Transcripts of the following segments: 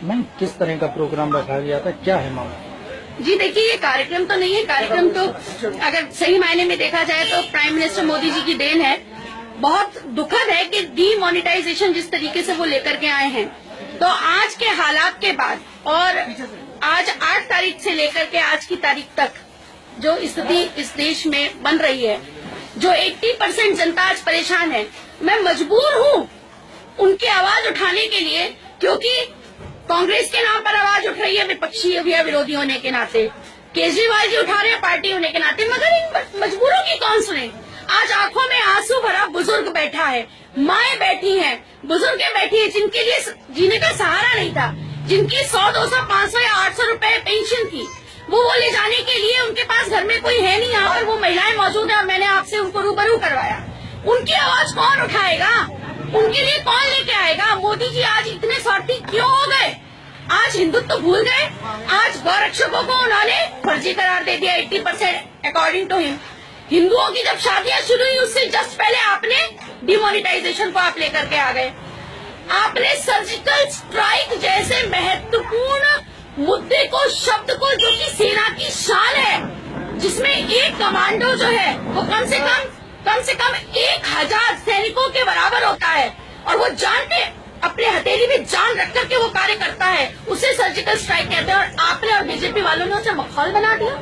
Ma'am किस तरह का प्रोग्राम रखा गया था, क्या है मामला? जी देखिए, ये कार्यक्रम तो नहीं है। कार्यक्रम तो अगर सही मायने में देखा जाए तो प्राइम मिनिस्टर मोदी जी की देन है। बहुत दुखद है कि डीमोनेटाइजेशन जिस तरीके से वो लेकर के आए हैं, तो आज के हालात के बाद और आज 8 तारीख से लेकर के आज की तारीख तक जो स्थिति इस देश में बन रही है, जो 80% जनता आज परेशान है, मैं मजबूर हूँ उनकी आवाज उठाने के लिए, क्योंकि कांग्रेस के नाम पर आवाज उठ रही है विपक्षी या विरोधी होने के नाते, केजरीवाल जी उठा रहे हैं पार्टी होने के नाते, मगर इन मजबूरों की कौन सुने। आज आंखों में आंसू भरा बुजुर्ग बैठा है, माएं बैठी हैं, बुजुर्गें बैठी हैं, जिनके लिए जीने का सहारा नहीं था, जिनकी 100, 200, 500 या 800 रुपए पेंशन थी, वो ले जाने के लिए उनके पास घर में कोई है नहीं। यहाँ पर वो महिलाएं मौजूद है और मैंने आपसे उनको रूबरू करवाया। उनकी आवाज कौन उठाएगा, उनके लिए कौन लेके आएगा? मोदी जी आज इतने स्वार्थी क्यों हो गए? आज हिंदुत्व तो भूल गए। आज गौरक्षकों को उन्होंने फर्जी करार दे दिया 80% अकॉर्डिंग टू हिम। हिंदुओं की जब शादियां शुरू हुई उससे जस्ट पहले आपने डिमोनेटाइजेशन को आप लेकर के आ गए। आपने सर्जिकल स्ट्राइक जैसे महत्वपूर्ण मुद्दे को, शब्द को, जो कि सेना की शान है, जिसमें एक कमांडो जो है वो कम से कम 1000 सैनिकों के बराबर होता है और वो जानते अपने हथेली में जान रख करके वो कार्य करता है, उसे सर्जिकल स्ट्राइक कहते हैं। और आपने और बीजेपी वालों ने उसे मखौल बना दिया।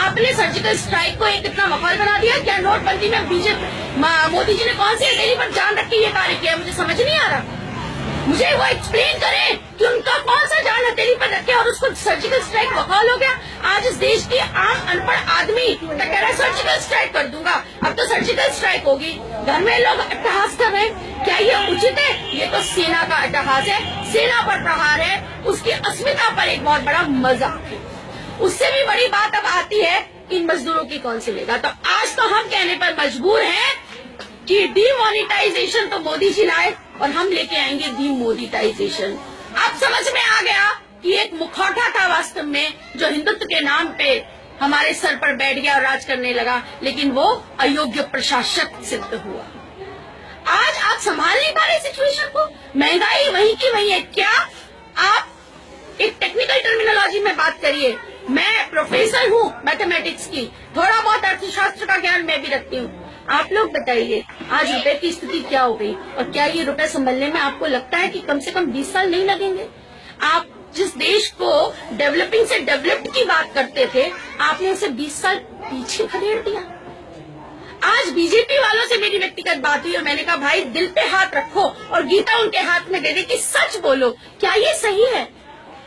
आपने सर्जिकल स्ट्राइक को एक इतना मखौल बना दिया। क्या नोटबंदी में मोदी जी ने कौन सी हथेली पर जान रख के ये कार्य किया? मुझे समझ नहीं आ रहा। मुझे वो एक्सप्लेन करें कि उनका कौन सा जान हथेली पर रखे और उसको सर्जिकल स्ट्राइक मखौल हो गया। आज इस देश के आम अनपढ़ आदमी तो कह रहा है सर्जिकल स्ट्राइक कर दूंगा। अब तो सर्जिकल स्ट्राइक होगी। घर में लोग अट्टहास कर रहे हैं, क्या ये उचित है? ये तो सेना का अट्टहास है, सेना पर प्रहार है, उसकी अस्मिता पर एक बहुत बड़ा मजाक है। उससे भी बड़ी बात अब आती है इन मजदूरों की कौन सुनेगा। तो आज तो हम कहने पर मजबूर हैं कि डीमोनेटाइजेशन तो मोदी जी लाए और हम लेके आएंगे डीमोनेटाइजेशन। अब समझ में आ गया कि एक मुखौटा था वास्तव में, जो हिंदुत्व के नाम पे हमारे सर पर बैठ गया और राज करने लगा, लेकिन वो अयोग्य प्रशासक सिद्ध हुआ। आज आप संभाल नहीं पा रहे सिचुएशन को। महंगाई वही की वही है। क्या आप एक टेक्निकल टर्मिनोलॉजी में बात करिए। मैं प्रोफेसर हूँ मैथमेटिक्स की, थोड़ा बहुत अर्थशास्त्र का ज्ञान मैं भी रखती हूँ। आप लोग बताइए आज रुपए की स्थिति क्या हो गई, और क्या ये रुपए संभलने में आपको लगता है कि कम से कम 20 साल नहीं लगेंगे? आप जिस देश को डेवलपिंग से डेवलप्ड की बात करते थे, आपने उसे 20 साल पीछे खदेड़ दिया। आज बीजेपी वालों से मेरी व्यक्तिगत बात हुई और मैंने कहा भाई दिल पे हाथ रखो और गीता उनके हाथ में दे दे कि सच बोलो, क्या ये सही है?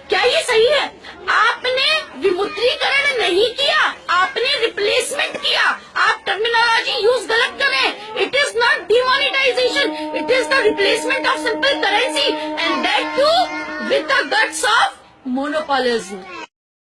क्या ये सही है? आपने विमुद्रीकरण नहीं किया, आपने रिप्लेसमेंट किया। आप टर्मिनोलॉजी यूज गलत कर रहे हैं। It is not demonetization, it is the replacement of simple currency and that too with the guts of मोनोपोलिज्म।